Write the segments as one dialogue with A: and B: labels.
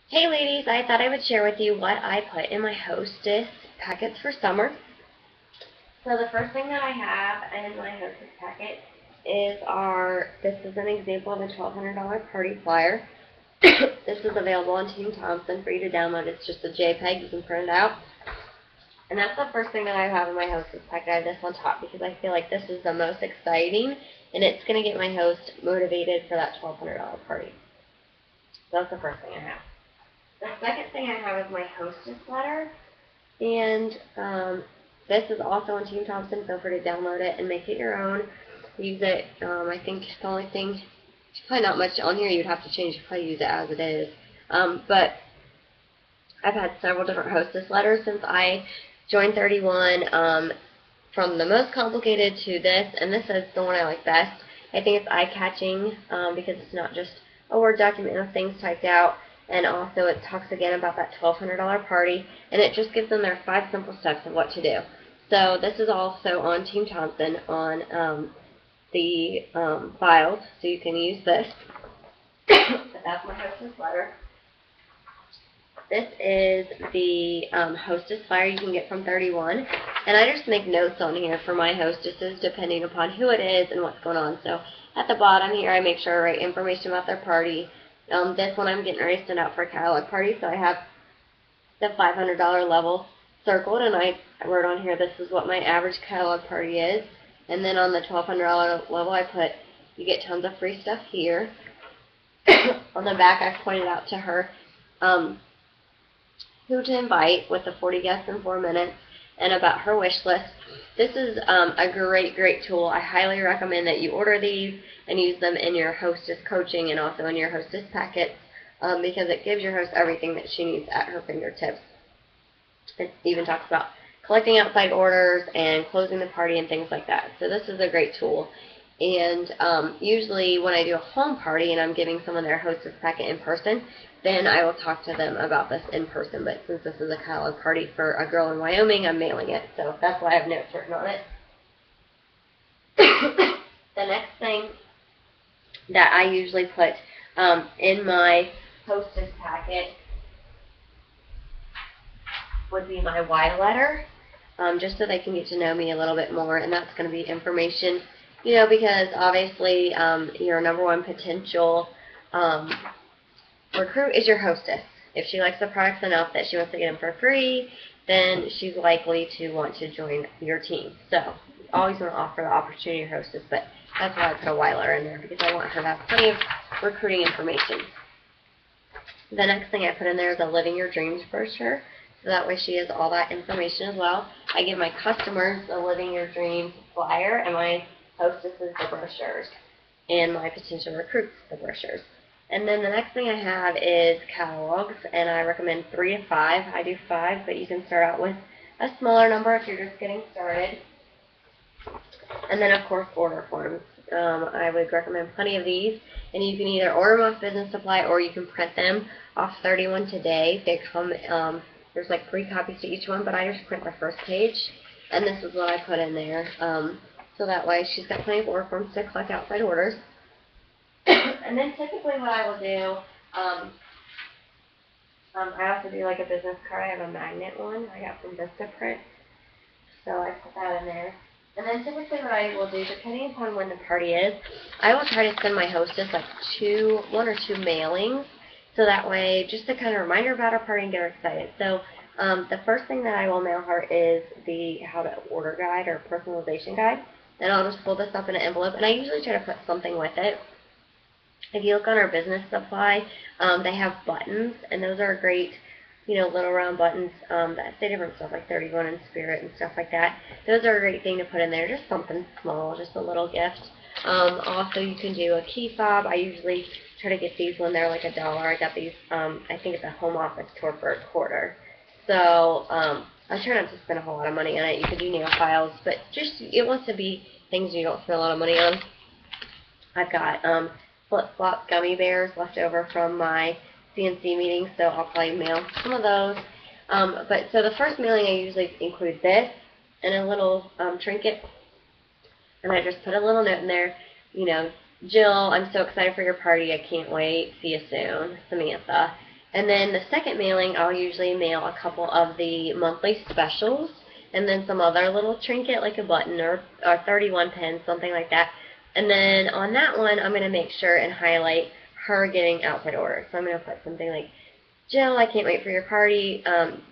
A: Hey ladies, I thought I would share with you what I put in my Hostess packets for summer. So the first thing that I have in my Hostess packet is this is an example of a $1,200 party flyer. This is available on Team Thompson for you to download. It's just a JPEG, you can print it out. And that's the first thing that I have in my Hostess packet. I have this on top because I feel like this is the most exciting and it's going to get my host motivated for that $1,200 party. So that's the first thing I have. The second thing I have is my Hostess letter, and this is also on Team Thompson. Feel free to download it and make it your own. Use it. I think the only thing, probably not much on here you'd have to change. You probably use it as it is. But I've had several different Hostess letters since I joined 31, from the most complicated to this, and this is the one I like best. I think it's eye-catching because it's not just a Word document of things typed out. And also it talks again about that $1,200 party, and it just gives them their 5 simple steps of what to do. So this is also on Team Thompson on the files, so you can use this. But that's my Hostess letter. This is the Hostess flyer you can get from 31, and I just make notes on here for my hostesses depending upon who it is and what's going on. So at the bottom here I make sure I write information about their party. This one I'm getting ready to send out for a catalog party, so I have the $500 level circled, and I wrote on here this is what my average catalog party is. And then on the $1,200 level I put, you get tons of free stuff here. On the back I pointed out to her who to invite with the 40 guests in 4 minutes, and about her wish list. This is a great tool. I highly recommend that you order these and use them in your Hostess coaching and also in your Hostess packets because it gives your host everything that she needs at her fingertips. It even talks about collecting outside orders and closing the party and things like that. So this is a great tool. And usually when I do a home party and I'm giving someone their Hostess packet in person, then I will talk to them about this in person. But since this is a catalog party for a girl in Wyoming, I'm mailing it. So that's why I have notes written on it. The next thing that I usually put in my Hostess packet would be my why letter, just so they can get to know me a little bit more. And that's going to be information, you know, because obviously your number one potential recruit is your hostess. If she likes the products enough that she wants to get them for free, then she's likely to want to join your team. So you always want to offer the opportunity to your hostess, but that's why I put a Weiler in there, because I want her to have plenty of recruiting information. The next thing I put in there is a Living Your Dreams brochure, so that way she has all that information as well. I give my customers the Living Your Dreams flyer, and my hostesses the brochures, and my potential recruits the brochures. And then the next thing I have is catalogs, and I recommend 3 to 5. I do 5, but you can start out with a smaller number if you're just getting started. And then, of course, order forms. I would recommend plenty of these, and you can either order them off Business Supply or you can print them off 31 Today. They come, there's like 3 copies to each one, but I just print the first page, and this is what I put in there. So that way she's got plenty of order forms to collect outside orders. And then typically what I will do, I also do like a business card. I have a magnet one I got from Vistaprint, so I put that in there. And then typically what I will do, depending upon when the party is, I will try to send my hostess like 1 or 2 mailings, so that way just to kind of remind her about her party and get her excited. So the first thing that I will mail her is the how to order guide or personalization guide, and I'll just fold this up in an envelope, and I usually try to put something with it. If you look on our Business Supply, they have buttons, and those are great, you know, little round buttons that say different stuff, like 31 in spirit and stuff like that. Those are a great thing to put in there, just something small, just a little gift. Also, you can do a key fob. I usually try to get these when they're like $1. I got these, I think, at the home office store for $1. So I try not to spend a whole lot of money on it. You can do nail files, but just it wants to be things you don't spend a lot of money on. I've got flip-flop gummy bears left over from my CNC meeting, so I'll probably mail some of those. So the first mailing I usually include this and a little trinket, and I just put a little note in there, you know, Jill, I'm so excited for your party, I can't wait, see you soon, Samantha. And then the second mailing, I'll usually mail a couple of the monthly specials and then some other little trinket like a button or 31 pens, something like that. And then on that one, I'm going to make sure and highlight her getting outside orders. So I'm going to put something like, Jill, I can't wait for your party.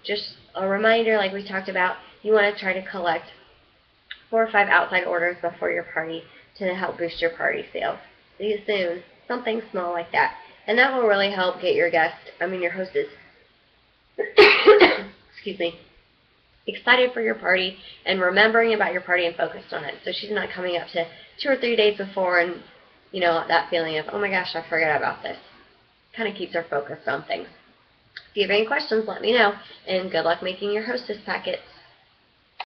A: Just a reminder, like we talked about, you want to try to collect 4 or 5 outside orders before your party to help boost your party sales. See you soon. Something small like that. And that will really help get your your hostess, excuse me, excited for your party and remembering about your party and focused on it. So she's not coming up to 2 or 3 days before and, that feeling of, oh my gosh, I forgot about this. Kind of keeps her focused on things. If you have any questions, let me know. And good luck making your hostess packets.